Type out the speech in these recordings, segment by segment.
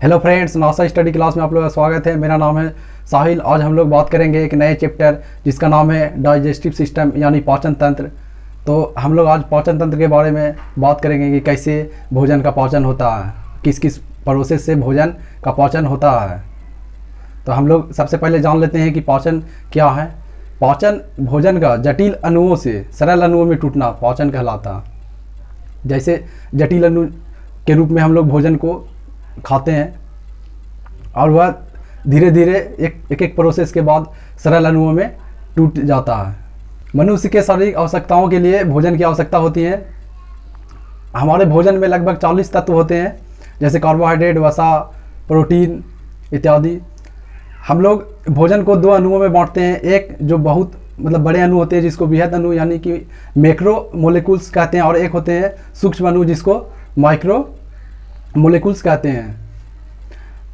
Hello friends, NASA study class में आप लोगों का स्वागत है। मेरा नाम है साहिल। आज हम लोग बात करेंगे एक नए चैप्टर जिसका नाम है डाइजेस्टिव सिस्टम यानी पाचन तंत्र। तो हम लोग आज पाचन तंत्र के बारे में बात करेंगे कि कैसे भोजन का पाचन होता है, किस किस प्रोसेस से भोजन का पाचन होता है। तो हम लोग सबसे पहले जान लेते हैं कि पाचन क्या है। पाचन भोजन का जटिल अणुओं से सरल अणुओं में टूटना पाचन कहलाता है। जैसे जटिल अणु के रूप में हम लोग भोजन को खाते हैं और वह धीरे धीरे एक एक प्रोसेस के बाद सरल अणुओं में टूट जाता है। मनुष्य के शारीरिक आवश्यकताओं के लिए भोजन की आवश्यकता होती है। हमारे भोजन में लगभग 40 तत्व होते हैं, जैसे कार्बोहाइड्रेट, वसा, प्रोटीन इत्यादि। हम लोग भोजन को दो अणुओं में बांटते हैं। एक जो बहुत बड़े अणु होते हैं जिसको बृहद अणु यानी कि मैक्रो मोलिक्यूल्स कहते हैं, और एक होते हैं सूक्ष्म अणु जिसको माइक्रो मोलिक्यूल्स कहते हैं।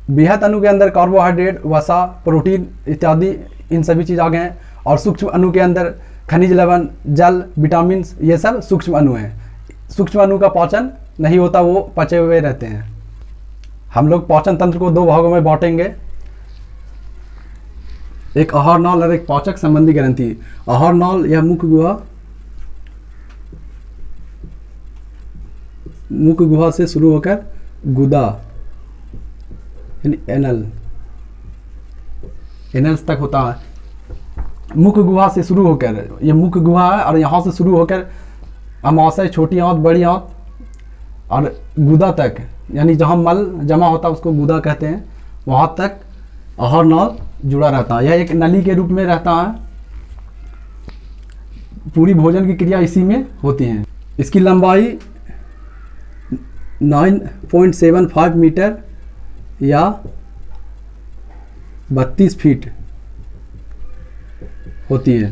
बृहद अणु के अंदर कार्बोहाइड्रेट, वसा, प्रोटीन इत्यादि इन सभी चीज़ आ गए हैं, और सूक्ष्म अणु के अंदर खनिज लवण, जल, विटामिन, ये सब सूक्ष्म अणु हैं। सूक्ष्म अणु का पाचन नहीं होता, वो पचे हुए रहते हैं। हम लोग पाचन तंत्र को दो भागों में बांटेंगे, एक आहार नाल और एक पाचक संबंधी ग्रंथि। आहार नाल या मुख गुहा से शुरू होकर गुदा यानी एनल्स तक होता है। मुख गुहा से शुरू होकर, ये मुख गुहा है, और यहाँ से शुरू होकर अमाशय, छोटी आंत, बड़ी आंत और गुदा तक, यानी जहाँ मल जमा होता है उसको गुदा कहते हैं, वहाँ तक आहार नाल जुड़ा रहता है। यह एक नली के रूप में रहता है। पूरी भोजन की क्रिया इसी में होती है। इसकी लंबाई 9.75 मीटर या 32 फीट होती है।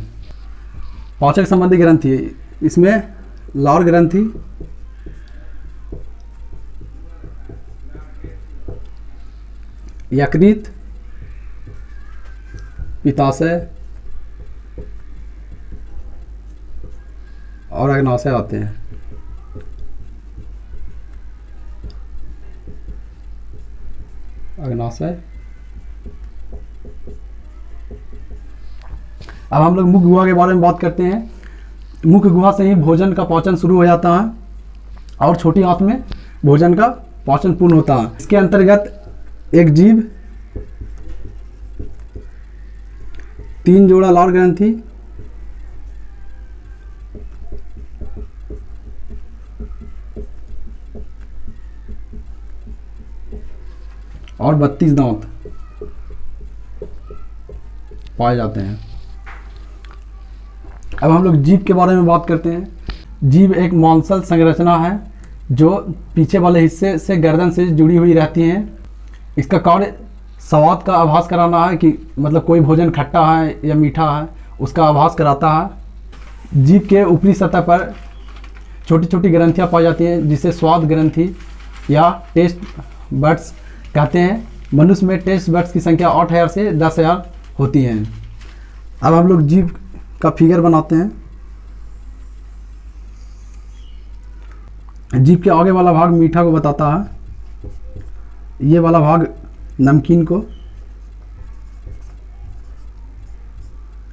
पाचक संबंधी ग्रंथि, इसमें लार ग्रंथि, यकृत, पित्ताशय और अग्नाशय आते हैं। अग्नाशय। अब हम लोग मुख गुहा के बारे में बात करते हैं। मुख गुहा से ही भोजन का पाचन शुरू हो जाता है और छोटी आंत में भोजन का पाचन पूर्ण होता है। इसके अंतर्गत एक जीभ, 3 जोड़ा लार ग्रंथि, और 32 दांत पाए जाते हैं। अब हम लोग जीभ के बारे में बात करते हैं। जीभ एक मांसल संरचना है जो पीछे वाले हिस्से से गर्दन से जुड़ी हुई रहती है। इसका कार्य स्वाद का आभास कराना है कि कोई भोजन खट्टा है या मीठा है, उसका आभास कराता है। जीभ के ऊपरी सतह पर छोटी छोटी ग्रंथियां पाई जाती हैं जिसे स्वाद ग्रंथि या टेस्ट बड्स कहते हैं। मनुष्य में टेस्ट बड्स की संख्या 8000 से 10000 होती है। अब हम लोग जीभ का फिगर बनाते हैं। जीभ के आगे वाला भाग मीठा को बताता है, ये वाला भाग नमकीन को,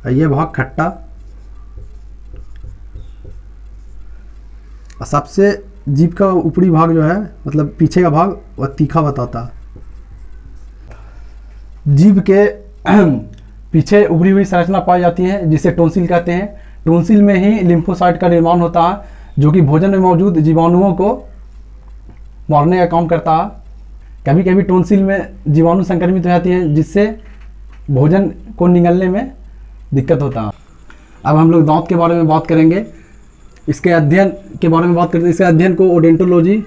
और ये भाग खट्टा। और सबसे जीभ का ऊपरी भाग जो है पीछे का भाग, वह तीखा बताता है। जीभ के पीछे उभरी हुई संरचना पाई जाती है जिसे टोंसिल कहते हैं। टोंसिल में ही लिम्फोसाइट का निर्माण होता है जो कि भोजन में मौजूद जीवाणुओं को मारने का काम करता है। कभी कभी टोंसिल में जीवाणु संक्रमित हो जाती है जिससे भोजन को निगलने में दिक्कत होता है। अब हम लोग दांत के बारे में बात करेंगे। इसके अध्ययन के बारे में बात करते हैं। इसके अध्ययन को ओडेंटोलॉजी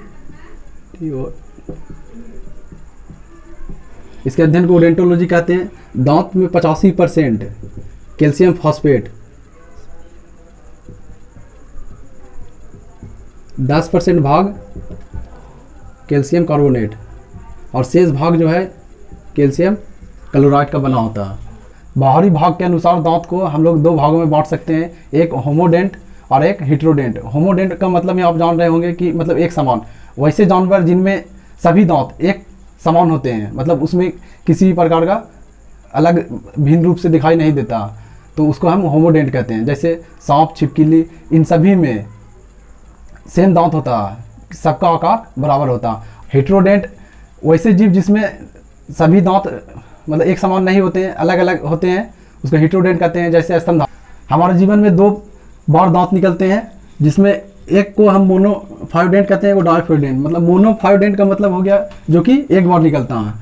कहते हैं। दांत में 85% कैल्शियम फॉस्फेट, 10% भाग कैल्शियम कार्बोनेट, और शेष भाग जो है कैल्शियम क्लोराइड का बना होता है। बाहरी भाग के अनुसार दांत को हम लोग दो भागों में बांट सकते हैं, एक होमोडेंट और एक हेट्रोडेंट। होमोडेंट का मतलब आप जान रहे होंगे कि एक समान। वैसे जानवर जिनमें सभी दांत एक समान होते हैं, मतलब उसमें किसी भी प्रकार का अलग भिन्न रूप से दिखाई नहीं देता, तो उसको हम होमोडेंट कहते हैं। जैसे सांप, छिपकली, इन सभी में सेम दांत होता है, सबका आकार बराबर होता है। हेट्रोडेंट वैसे जीव जिसमें सभी दांत मतलब एक समान नहीं होते हैं, अलग अलग होते हैं, उसको हेट्रोडेंट कहते हैं। जैसे स्तनधारी, हमारे जीवन में 2 बार दांत निकलते हैं, जिसमें एक को हम मोनोफायोडेंट कहते हैं, वो डाइफायोडेंट। मतलब मोनोफायोडेंट का मतलब हो गया जो कि एक बार निकलता है,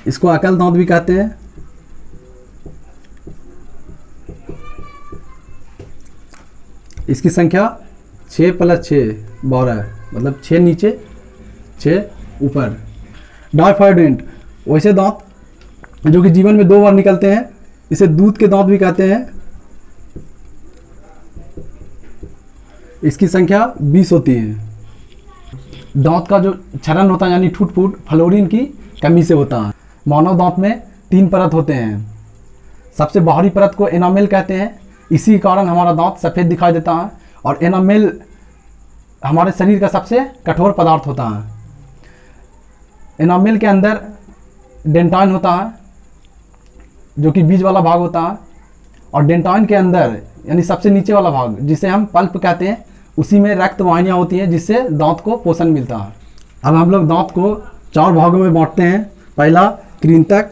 इसको अकल दांत भी कहते हैं। इसकी संख्या 6 + 6 12, मतलब 6 नीचे 6 ऊपर। डाइफायोडेंट वैसे दांत जो कि जीवन में 2 बार निकलते हैं, इसे दूध के दांत भी कहते हैं। इसकी संख्या 20 होती है। दांत का जो क्षरण होता है यानी टूट फूट फ्लोरीन की कमी से होता है। मानव दांत में 3 परत होते हैं। सबसे बाहरी परत को एनामेल कहते हैं, इसी कारण हमारा दांत सफ़ेद दिखाई देता है। और एनामेल हमारे शरीर का सबसे कठोर पदार्थ होता है। एनामेल के अंदर डेंटाइन होता है जो कि बीज वाला भाग होता है, और डेंटाइन के अंदर यानी सबसे नीचे वाला भाग जिसे हम पल्प कहते हैं, उसी में रक्त वाहिनियाँ होती हैं जिससे दांत को पोषण मिलता है। अब हम लोग दांत को 4 भागों में बांटते हैं। पहला कृंतक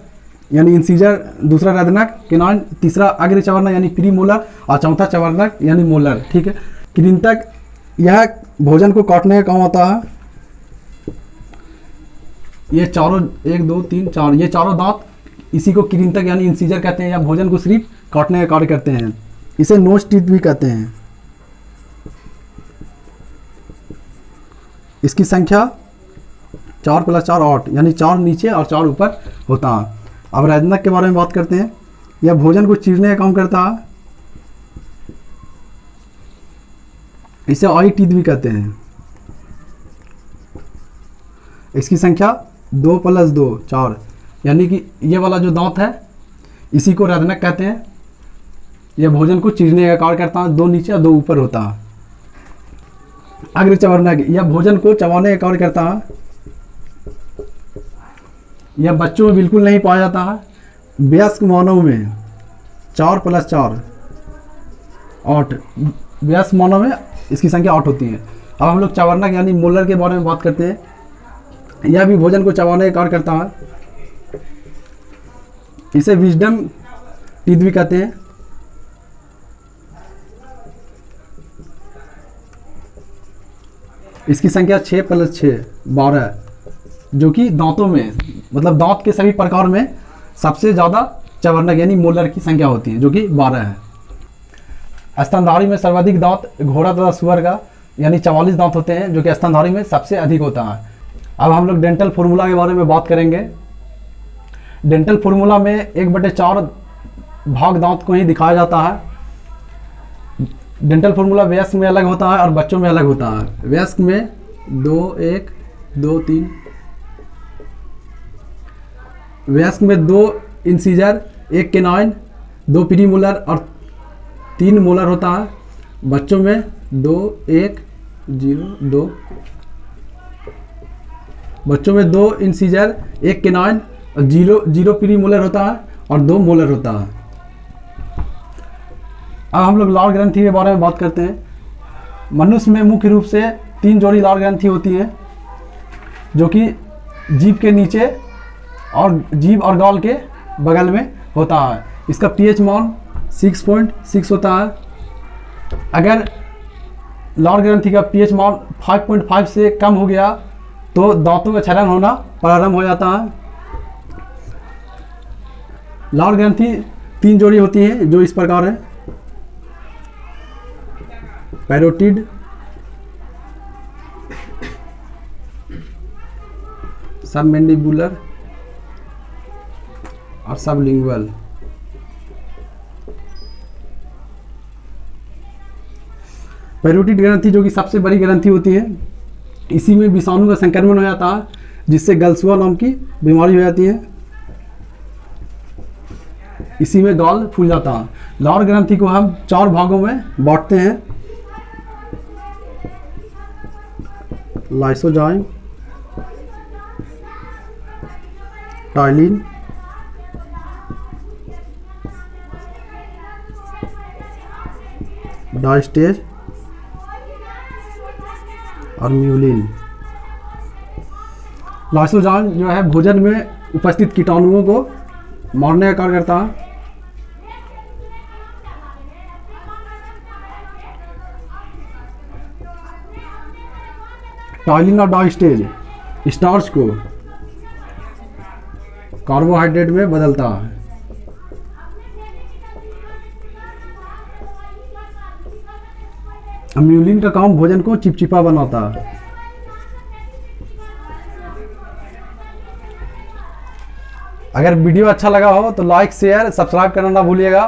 यानी इंसीजर, दूसरा रदनक केनाइन, तीसरा अग्र चवर्णक यानी प्रीमोलर, और चौथा चवर्णक यानी मोलर। ठीक है। कृंतक यह भोजन को काटने का काम आता है। ये चारों 1 2 3 4 ये चारों दांत इसी को कृंतक यानी इंसीजर कहते हैं, या भोजन को सिर्फ काटने का कार्य करते हैं। इसे नोज टीथ भी कहते हैं। इसकी संख्या 4 + 4 8, यानी 4 नीचे और 4 ऊपर होता है। अब रदनक के बारे में बात करते हैं। यह भोजन को चीरने का काम करता है, इसे आई टीथ भी कहते हैं। इसकी संख्या 2 + 2 4, यानी कि ये वाला जो दांत है इसी को रदनक कहते हैं। यह भोजन को चीरने का कार्य करता है, 2 नीचे और 2 ऊपर होता है। अग्र चवर्णक यह भोजन को चबाने का कार्य करता है। यह बच्चों में बिल्कुल नहीं पाया जाता है। वयस्क मानव में 4 + 4 8, वयस्क मानव में इसकी संख्या 8 होती है। अब हम लोग चवर्णक यानी मोलर के बारे में बात करते हैं। यह भी भोजन को चबाने का कार्य करता है। इसे विजडम टीथ भी कहते हैं। इसकी संख्या 6 + 6 12, जो कि दांतों में मतलब दांत के सभी प्रकार में सबसे ज़्यादा चवर्णक यानी मोलर की संख्या होती है, जो कि 12 है। स्तनधारी में सर्वाधिक दांत घोड़ा तथा सुअर का यानी 44 दांत होते हैं, जो कि स्तनधारी में सबसे अधिक होता है। अब हम लोग डेंटल फॉर्मूला के बारे में बात करेंगे। डेंटल फॉर्मूला में 1/4 भाग दांत को ही दिखाया जाता है। डेंटल फॉर्मूला वयस्क में अलग होता है और बच्चों में अलग होता है। वयस्क में 2 1 2 3, वयस्क में 2 इंसीजर, 1 केनाइन, 2 प्रीमोलर और 3 मोलर होता है। बच्चों में 2 1 0 2, बच्चों में 2 इंसीजर, 1 केनाइन और 0 प्रीमोलर होता है और 2 मोलर होता है। अब हम लोग लार ग्रंथि के बारे में बात करते हैं। मनुष्य में मुख्य रूप से 3 जोड़ी लार ग्रंथि होती हैं, जो कि जीभ के नीचे और जीभ और गाल के बगल में होता है। इसका पीएच मान 6.6 होता है। अगर लार ग्रंथि का पीएच मान 5.5 से कम हो गया तो दांतों का क्षरण होना प्रारंभ हो जाता है। लार ग्रंथि 3 जोड़ी होती हैं, जो इस प्रकार है। पैरोटिड, सबमैंडिबुलर और सबलिंगुअल। पैरोटिड ग्रंथि जो कि सबसे बड़ी ग्रंथि होती है, इसी में विषाणु का संक्रमण हो जाता है, जिससे गलसुआ नाम की बीमारी हो जाती है। इसी में गाल फूल जाता है। लार ग्रंथि को हम 4 भागों में बांटते हैं। लाइसोजाइम, टाइलिन, डाइस्टेज और म्यूलिन। लाइसोजाइम जो है भोजन में उपस्थित कीटाणुओं को मारने का कार्य करता है। टाइलिन और डाइस्टेज स्टार्च को कार्बोहाइड्रेट में बदलता है। म्यूलिन का काम भोजन को चिपचिपा बनाता है। अगर वीडियो अच्छा लगा हो तो लाइक शेयर सब्सक्राइब करना ना भूलिएगा।